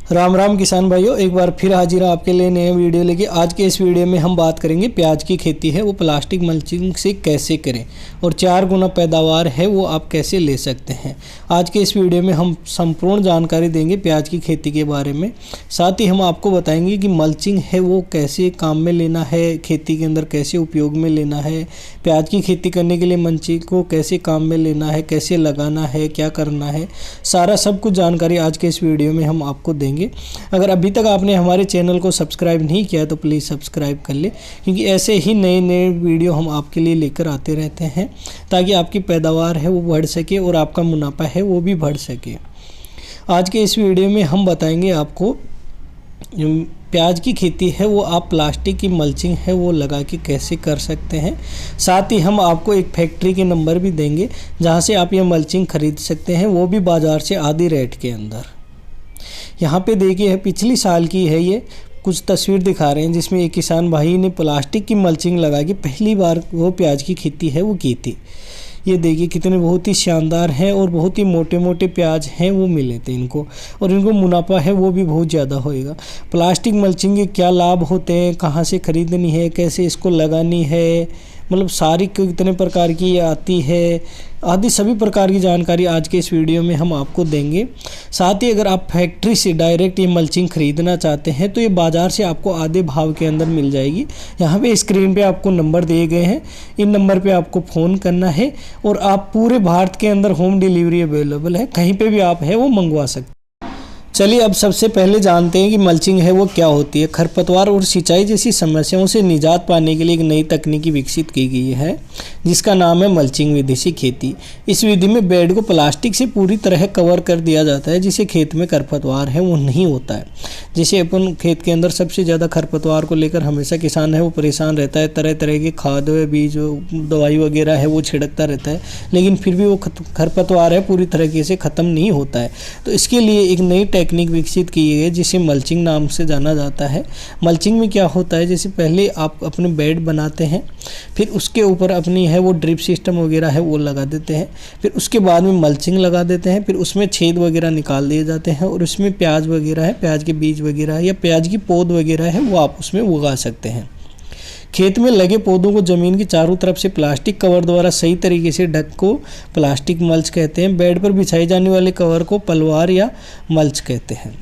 राम राम किसान भाइयों, एक बार फिर हाजिर है आपके लिए नए वीडियो लेके। आज के इस वीडियो में हम बात करेंगे प्याज की खेती है वो प्लास्टिक मल्चिंग से कैसे करें और 4 गुना पैदावार है वो आप कैसे ले सकते हैं। आज के इस वीडियो में हम संपूर्ण जानकारी देंगे प्याज की खेती के बारे में। साथ ही हम आपको बताएंगे कि मल्चिंग है वो कैसे काम में लेना है, खेती के अंदर कैसे उपयोग में लेना है, प्याज की खेती करने के लिए मल्चिंग को कैसे काम में लेना है, कैसे लगाना है, क्या करना है, सारा सब कुछ जानकारी आज के इस वीडियो में हम आपको देंगे। अगर अभी तक आपने हमारे चैनल को सब्सक्राइब नहीं किया तो प्लीज़ सब्सक्राइब कर ले, क्योंकि ऐसे ही नए नए वीडियो हम आपके लिए लेकर आते रहते हैं ताकि आपकी पैदावार है वो बढ़ सके और आपका मुनाफा है वो भी बढ़ सके। आज के इस वीडियो में हम बताएंगे आपको प्याज की खेती है वो आप प्लास्टिक की मल्चिंग है वो लगा के कैसे कर सकते हैं। साथ ही हम आपको एक फैक्ट्री के नंबर भी देंगे जहां से आप ये मल्चिंग खरीद सकते हैं, वो भी बाज़ार से आधी रेट के अंदर। यहाँ पे देखिए पिछली साल की है ये कुछ तस्वीर दिखा रहे हैं जिसमें एक किसान भाई ने प्लास्टिक की मल्चिंग लगा के पहली बार वो प्याज की खेती है वो की थी। ये देखिए कितने बहुत ही शानदार हैं और बहुत ही मोटे मोटे प्याज हैं वो मिले थे इनको, और इनको मुनाफा है वो भी बहुत ज़्यादा होएगा। प्लास्टिक मल्चिंग के क्या लाभ होते हैं, कहाँ से ख़रीदनी है, कैसे इसको लगानी है, मतलब सारी कितने प्रकार की आती है, आदि सभी प्रकार की जानकारी आज के इस वीडियो में हम आपको देंगे। साथ ही अगर आप फैक्ट्री से डायरेक्ट ये मल्चिंग ख़रीदना चाहते हैं तो ये बाज़ार से आपको आधे भाव के अंदर मिल जाएगी। यहाँ पे स्क्रीन पे आपको नंबर दिए गए हैं, इन नंबर पे आपको फ़ोन करना है और आप पूरे भारत के अंदर होम डिलीवरी अवेलेबल है, कहीं पर भी आप है वो मंगवा सकते हैं। चलिए अब सबसे पहले जानते हैं कि मल्चिंग है वो क्या होती है। खरपतवार और सिंचाई जैसी समस्याओं से निजात पाने के लिए एक नई तकनीकी विकसित की गई है जिसका नाम है मल्चिंग विधि से खेती। इस विधि में बेड को प्लास्टिक से पूरी तरह कवर कर दिया जाता है जिससे खेत में खरपतवार है वो नहीं होता है। जैसे अपन खेत के अंदर सबसे ज़्यादा खरपतवार को लेकर हमेशा किसान है वो परेशान रहता है, तरह तरह के खाद बीज दवाई वगैरह है वो छिड़कता रहता है, लेकिन फिर भी वो खरपतवार है पूरी तरीके से ख़त्म नहीं होता है। तो इसके लिए एक नई टेक्निक विकसित की है जिसे मल्चिंग नाम से जाना जाता है। मल्चिंग में क्या होता है, जैसे पहले आप अपने बेड बनाते हैं, फिर उसके ऊपर अपनी है वो ड्रिप सिस्टम वगैरह है वो लगा देते हैं, फिर उसके बाद में मल्चिंग लगा देते हैं, फिर उसमें छेद वगैरह निकाल दिए जाते हैं और उसमें प्याज वगैरह है, प्याज के बीज वगैरह है या प्याज की पौध वगैरह है वो आप उसमें उगा सकते हैं। खेत में लगे पौधों को ज़मीन की चारों तरफ से प्लास्टिक कवर द्वारा सही तरीके से ढक को प्लास्टिक मल्च कहते हैं। बेड पर बिछाई जाने वाले कवर को पलवार या मल्च कहते हैं।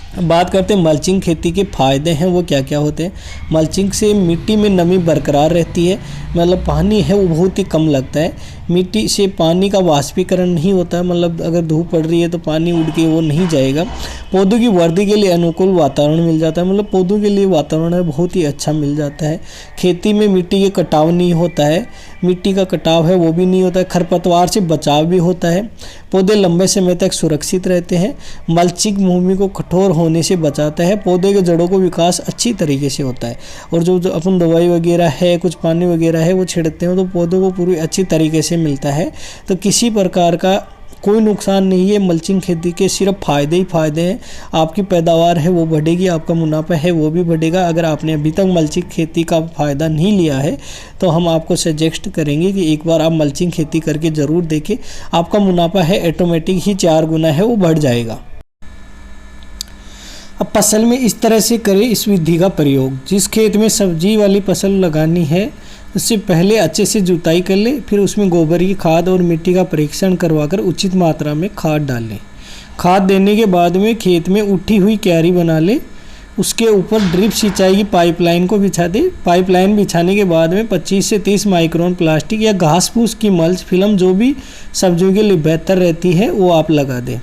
अब बात करते हैं मल्चिंग खेती के फ़ायदे हैं वो क्या क्या होते हैं। मल्चिंग से मिट्टी में नमी बरकरार रहती है, मतलब पानी है वो बहुत ही कम लगता है। मिट्टी से पानी का वाष्पीकरण नहीं होता है, मतलब अगर धूप पड़ रही है तो पानी उड़ के वो नहीं जाएगा। पौधों की वृद्धि के लिए अनुकूल वातावरण मिल जाता है, मतलब पौधों के लिए वातावरण है बहुत ही अच्छा मिल जाता है। खेती में मिट्टी के कटाव नहीं होता है, मिट्टी का कटाव है वो भी नहीं होता है। खरपतवार से बचाव भी होता है, पौधे लंबे समय तक सुरक्षित रहते हैं। मल्चिंग भूमि को कठोर होने से बचाता है, पौधे के जड़ों को विकास अच्छी तरीके से होता है। और जो अपन दवाई वगैरह है कुछ पानी वगैरह है वो छिड़कते हैं तो पौधों को पूरी अच्छी तरीके से मिलता है। तो किसी प्रकार का कोई नुकसान नहीं है। मल्चिंग खेती के सिर्फ फ़ायदे ही फ़ायदे हैं। आपकी पैदावार है वो बढ़ेगी, आपका मुनाफा है वो भी बढ़ेगा। अगर आपने अभी तक मल्चिंग खेती का फ़ायदा नहीं लिया है तो हम आपको सजेस्ट करेंगे कि एक बार आप मल्चिंग खेती करके ज़रूर देखें, आपका मुनाफा है ऑटोमेटिक ही 4 गुना है वो बढ़ जाएगा। अब फसल में इस तरह से करें इस विधि का प्रयोग। जिस खेत में सब्जी वाली फसल लगानी है उससे पहले अच्छे से जुताई कर ले, फिर उसमें गोबर की खाद और मिट्टी का परीक्षण करवाकर उचित मात्रा में खाद डाल लें। खाद देने के बाद में खेत में उठी हुई क्यारी बना ले, उसके ऊपर ड्रिप सिंचाई की पाइपलाइन को बिछा दे। पाइपलाइन बिछाने के बाद में 25 से 30 माइक्रोन प्लास्टिक या घास फूस की मल्च फिल्म जो भी सब्जियों के लिए बेहतर रहती है वो आप लगा दें,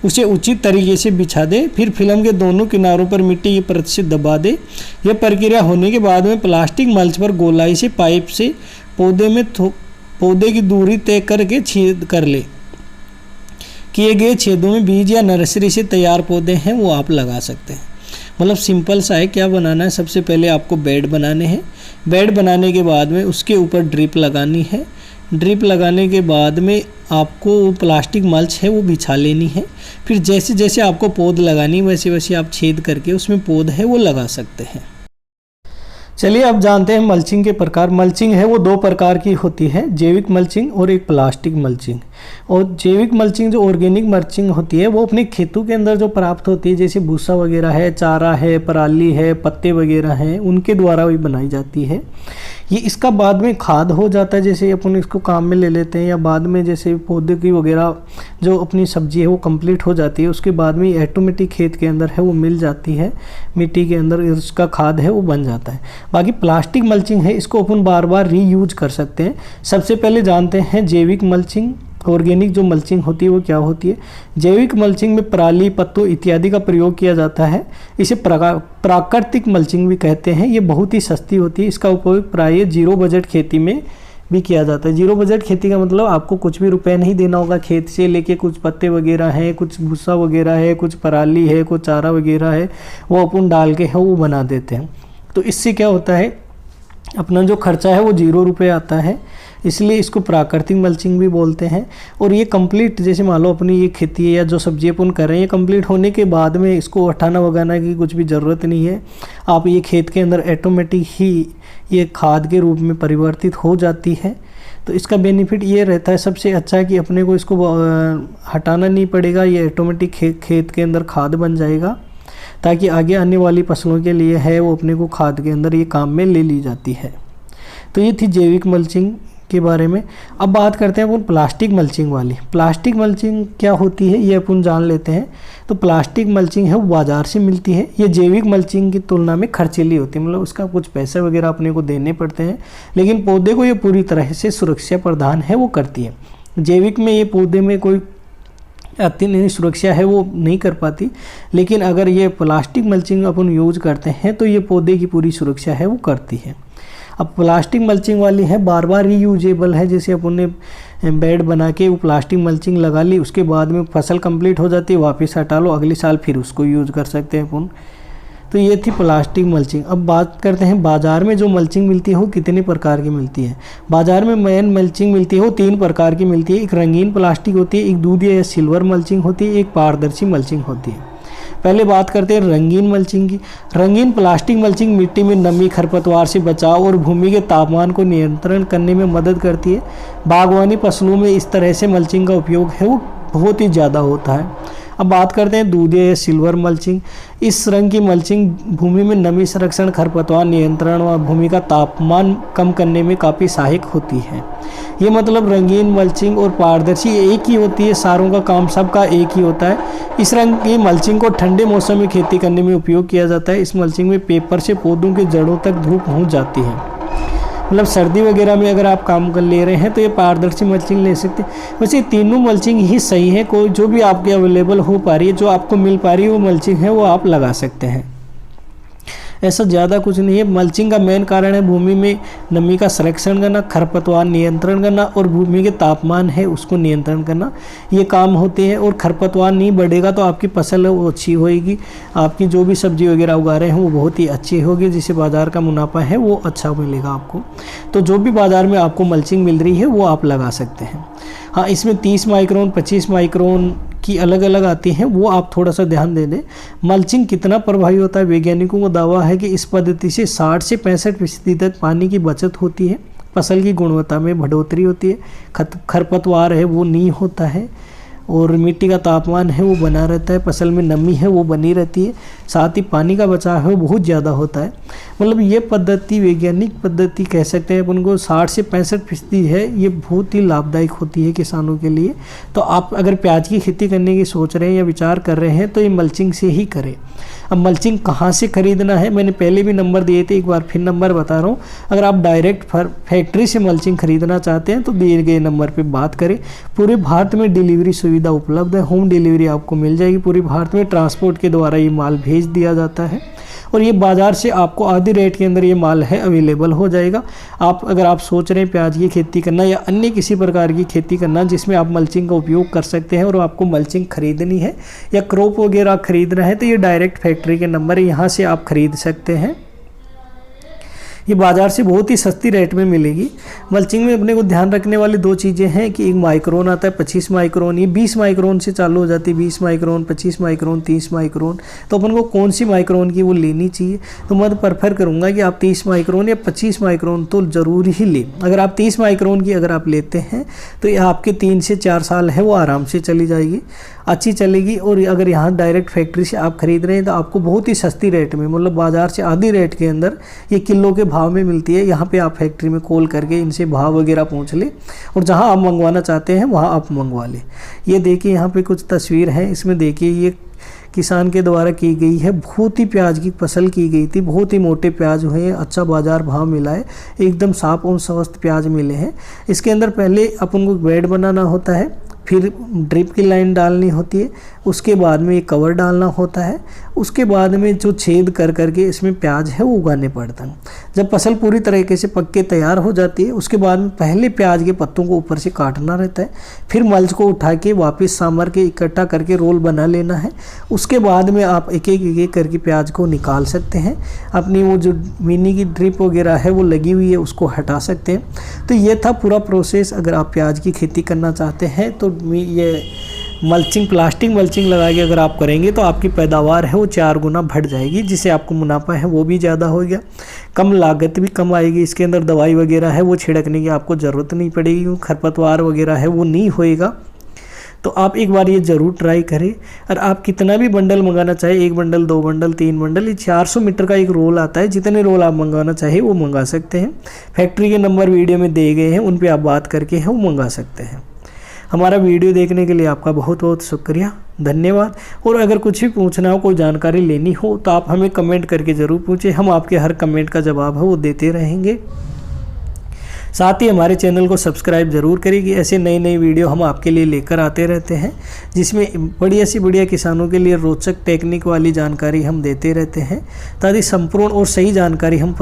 उसे उचित तरीके से बिछा दे। फिर फिल्म के दोनों किनारों पर मिट्टी की परत से दबा दे। यह प्रक्रिया होने के बाद में प्लास्टिक मल्च पर गोलाई से पाइप से पौधे की दूरी तय करके छेद कर ले। किए गए छेदों में बीज या नर्सरी से तैयार पौधे हैं वो आप लगा सकते हैं। मतलब सिंपल सा है। क्या बनाना है, सबसे पहले आपको बेड बनाने हैं। बेड बनाने के बाद में उसके ऊपर ड्रिप लगानी है। ड्रिप लगाने के बाद में आपको प्लास्टिक मल्च है वो बिछा लेनी है। फिर जैसे जैसे आपको पौध लगानी वैसे वैसे आप छेद करके उसमें पौध है वो लगा सकते हैं। चलिए अब जानते हैं मल्चिंग के प्रकार। मल्चिंग है वो 2 प्रकार की होती है, जैविक मल्चिंग और एक प्लास्टिक मल्चिंग। और जैविक मल्चिंग जो ऑर्गेनिक मल्चिंग होती है वो अपने खेतों के अंदर जो प्राप्त होती है, जैसे भूसा वगैरह है, चारा है, पराली है, पत्ते वगैरह हैं, उनके द्वारा भी बनाई जाती है। ये इसका बाद में खाद हो जाता है, जैसे अपन इसको काम में ले लेते हैं, या बाद में जैसे पौधे की वगैरह जो अपनी सब्जी है वो कंप्लीट हो जाती है, उसके बाद में ऑटोमेटिक खेत के अंदर है वो मिल जाती है, मिट्टी के अंदर उसका खाद है वो बन जाता है। बाकी प्लास्टिक मल्चिंग है, इसको अपन बार बार रीयूज कर सकते हैं। सबसे पहले जानते हैं जैविक मल्चिंग, ऑर्गेनिक जो मल्चिंग होती है वो क्या होती है। जैविक मल्चिंग में पराली, पत्तों इत्यादि का प्रयोग किया जाता है। इसे प्राकृतिक मल्चिंग भी कहते हैं। ये बहुत ही सस्ती होती है। इसका उपयोग प्राय जीरो बजट खेती में भी किया जाता है। जीरो बजट खेती का मतलब आपको कुछ भी रुपए नहीं देना होगा। खेत से लेके कुछ पत्ते वगैरह हैं, कुछ भूसा वगैरह है, कुछ पराली है, कुछ चारा वगैरह है, वो अपन डाल के है वो बना देते हैं। तो इससे क्या होता है, अपना जो खर्चा है वो 0 रुपये आता है, इसलिए इसको प्राकृतिक मल्चिंग भी बोलते हैं। और ये कंप्लीट, जैसे मान लो अपनी ये खेती है या जो सब्जी अपन कर रहे हैं, ये कंप्लीट होने के बाद में इसको हटाना वगाना की कुछ भी ज़रूरत नहीं है। आप ये खेत के अंदर ऑटोमेटिक ही ये खाद के रूप में परिवर्तित हो जाती है। तो इसका बेनिफिट ये रहता है सबसे अच्छा कि अपने को इसको हटाना नहीं पड़ेगा, ये ऑटोमेटिक खेत के अंदर खाद बन जाएगा, ताकि आगे आने वाली फसलों के लिए है वो अपने को खाद के अंदर ये काम में ले ली जाती है। तो ये थी जैविक मल्चिंग के बारे में। अब बात करते हैं अपन प्लास्टिक मल्चिंग वाली। प्लास्टिक मल्चिंग क्या होती है ये अपन जान लेते हैं। तो प्लास्टिक मल्चिंग है वो बाज़ार से मिलती है। ये जैविक मल्चिंग की तुलना में खर्चीली होती है, मतलब उसका कुछ पैसे वगैरह अपने को देने पड़ते हैं, लेकिन पौधे को ये पूरी तरह से सुरक्षा प्रदान है वो करती है। जैविक में ये पौधे में कोई अत्यंत सुरक्षा है वो नहीं कर पाती, लेकिन अगर ये प्लास्टिक मल्चिंग अपन यूज करते हैं तो ये पौधे की पूरी सुरक्षा है वो करती है। अब प्लास्टिक मल्चिंग वाली है बार बार रीयूजेबल है, जैसे अपन ने बेड बना के वो प्लास्टिक मल्चिंग लगा ली, उसके बाद में फसल कंप्लीट हो जाती है, वापस हटा लो, अगले साल फिर उसको यूज कर सकते हैं अपन। तो ये थी प्लास्टिक मल्चिंग। अब बात करते हैं बाज़ार में जो मल्चिंग मिलती है वो कितने प्रकार की मिलती है। बाज़ार में मेन मल्चिंग मिलती है वो 3 प्रकार की मिलती है। एक रंगीन प्लास्टिक होती है, एक दूधिया या सिल्वर मल्चिंग होती है, एक पारदर्शी मल्चिंग होती है। पहले बात करते हैं रंगीन मल्चिंग की। रंगीन प्लास्टिक मल्चिंग मिट्टी में नमी, खरपतवार से बचाव और भूमि के तापमान को नियंत्रण करने में मदद करती है। बागवानी फसलों में इस तरह से मल्चिंग का उपयोग है वो बहुत ही ज़्यादा होता है। अब बात करते हैं दूधिया या सिल्वर मल्चिंग। इस रंग की मल्चिंग भूमि में नमी संरक्षण, खरपतवार नियंत्रण व भूमि का तापमान कम करने में काफ़ी सहायक होती है। ये मतलब रंगीन मल्चिंग और पारदर्शी एक ही होती है, सारों का काम सबका एक ही होता है। इस रंग की मल्चिंग को ठंडे मौसम में खेती करने में उपयोग किया जाता है। इस मल्चिंग में पेपर से पौधों के जड़ों तक धूप पहुँच जाती है। मतलब सर्दी वगैरह में अगर आप काम कर ले रहे हैं तो ये पारदर्शी मल्चिंग ले सकते हैं। वैसे तीनों मल्चिंग ही सही है, कोई जो भी आपके अवेलेबल हो पा रही है, जो आपको मिल पा रही है वो मल्चिंग है वो आप लगा सकते हैं। ऐसा ज़्यादा कुछ नहीं है। मल्चिंग का मेन कारण है भूमि में नमी का संरक्षण करना, खरपतवार नियंत्रण करना और भूमि के तापमान है उसको नियंत्रण करना, ये काम होते हैं। और खरपतवार नहीं बढ़ेगा तो आपकी फसल वो अच्छी होएगी, आपकी जो भी सब्जी वगैरह उगा रहे हैं वो बहुत ही अच्छी होगी, जिससे बाज़ार का मुनाफा है वो अच्छा मिलेगा आपको। तो जो भी बाज़ार में आपको मल्चिंग मिल रही है वो आप लगा सकते हैं। हाँ, इसमें 30 माइक्रोन 25 माइक्रोन की अलग अलग आती हैं, वो आप थोड़ा सा ध्यान दे दें। मल्चिंग कितना प्रभावी होता है, वैज्ञानिकों का दावा है कि इस पद्धति से 60 से 65% तक पानी की बचत होती है, फसल की गुणवत्ता में बढ़ोतरी होती है, खरपतवार है वो नहीं होता है, और मिट्टी का तापमान है वो बना रहता है, फसल में नमी है वो बनी रहती है, साथ ही पानी का बचाव है वो बहुत ज़्यादा होता है। मतलब ये पद्धति, वैज्ञानिक पद्धति कह सकते हैं अपन को, 60 से 65% है, ये बहुत ही लाभदायक होती है किसानों के लिए। तो आप अगर प्याज की खेती करने की सोच रहे हैं या विचार कर रहे हैं तो ये मल्चिंग से ही करें। अब मल्चिंग कहाँ से खरीदना है, मैंने पहले भी नंबर दिए थे, एक बार फिर नंबर बता रहा हूँ। अगर आप डायरेक्ट फैक्ट्री से मल्चिंग खरीदना चाहते हैं तो दिए गए नंबर पे बात करें। पूरे भारत में डिलीवरी सुविधा उपलब्ध है, होम डिलीवरी आपको मिल जाएगी। पूरे भारत में ट्रांसपोर्ट के द्वारा ये माल भेज दिया जाता है और ये बाज़ार से आपको आधी रेट के अंदर ये माल है अवेलेबल हो जाएगा। आप अगर आप सोच रहे हैं प्याज की खेती करना या अन्य किसी प्रकार की खेती करना जिसमें आप मल्चिंग का उपयोग कर सकते हैं और आपको मल्चिंग खरीदनी है या क्रॉप वगैरह खरीदना है, तो ये डायरेक्ट फैक्ट्री के नंबर है, यहाँ से आप खरीद सकते हैं। ये बाज़ार से बहुत ही सस्ती रेट में मिलेगी। मल्चिंग में अपने को ध्यान रखने वाली 2 चीज़ें हैं कि एक माइक्रोन आता है 25 माइक्रोन, ये 20 माइक्रोन से चालू हो जाती है, 20 माइक्रोन, 25 माइक्रोन, 30 माइक्रोन। तो अपन को कौन सी माइक्रोन की वो लेनी चाहिए, तो मैं तो प्रेफर करूँगा कि आप 30 माइक्रोन या 25 माइक्रोन तो ज़रूर ही लें। अगर आप 30 माइक्रोन की अगर आप लेते हैं तो ये आपके 3 से 4 साल है वो आराम से चली जाएगी, अच्छी चलेगी। और अगर यहाँ डायरेक्ट फैक्ट्री से आप खरीद रहे हैं तो आपको बहुत ही सस्ती रेट में, मतलब बाज़ार से आधी रेट के अंदर ये किलो के भाव में मिलती है। यहाँ पे आप फैक्ट्री में कॉल करके इनसे भाव वगैरह पूछ लें और जहाँ आप मंगवाना चाहते हैं वहाँ आप मंगवा लें। ये देखिए यहाँ पे कुछ तस्वीर है, इसमें देखिए ये किसान के द्वारा की गई है। बहुत ही प्याज की फसल की गई थी, बहुत ही मोटे प्याज हुए हैं, अच्छा बाजार भाव मिला है, एकदम साफ और स्वस्थ प्याज मिले हैं। इसके अंदर पहले अपन को बेड बनाना होता है, फिर ड्रिप की लाइन डालनी होती है, उसके बाद में एक कवर डालना होता है, उसके बाद में जो छेद कर करके इसमें प्याज है वो उगाने पड़ता है। जब फसल पूरी तरीके से पक के तैयार हो जाती है उसके बाद में पहले प्याज के पत्तों को ऊपर से काटना रहता है, फिर मल्च को उठा के वापस सांभर के इकट्ठा करके रोल बना लेना है। उसके बाद में आप एक एक करके प्याज को निकाल सकते हैं, अपनी वो जो मिनी की ड्रिप वगैरह है वो लगी हुई है उसको हटा सकते हैं। तो ये था पूरा प्रोसेस। अगर आप प्याज की खेती करना चाहते हैं तो ये मल्चिंग, प्लास्टिक मल्चिंग लगा के अगर आप करेंगे तो आपकी पैदावार है वो 4 गुना बढ़ जाएगी, जिससे आपको मुनाफा है वो भी ज़्यादा होगा, कम लागत भी कम आएगी। इसके अंदर दवाई वगैरह है वो छिड़कने की आपको ज़रूरत नहीं पड़ेगी, खरपतवार वगैरह है वो नहीं होएगा। तो आप एक बार ये ज़रूर ट्राई करें। और आप कितना भी बंडल मंगाना चाहे, 1 बंडल, 2 बंडल, 3 बंडल, ये 400 मीटर का एक रोल आता है, जितने रोल आप मंगाना चाहे वो मंगा सकते हैं। फैक्ट्री के नंबर वीडियो में दिए गए हैं, उन पर आप बात करके है वो मंगा सकते हैं। हमारा वीडियो देखने के लिए आपका बहुत बहुत शुक्रिया, धन्यवाद। और अगर कुछ भी पूछना हो, कोई जानकारी लेनी हो तो आप हमें कमेंट करके ज़रूर पूछें, हम आपके हर कमेंट का जवाब है वो देते रहेंगे। साथ ही हमारे चैनल को सब्सक्राइब ज़रूर करिए, ऐसे नई नई वीडियो हम आपके लिए लेकर आते रहते हैं, जिसमें बढ़िया सी बढ़िया किसानों के लिए रोचक टेक्निक वाली जानकारी हम देते रहते हैं, ताकि संपूर्ण और सही जानकारी हम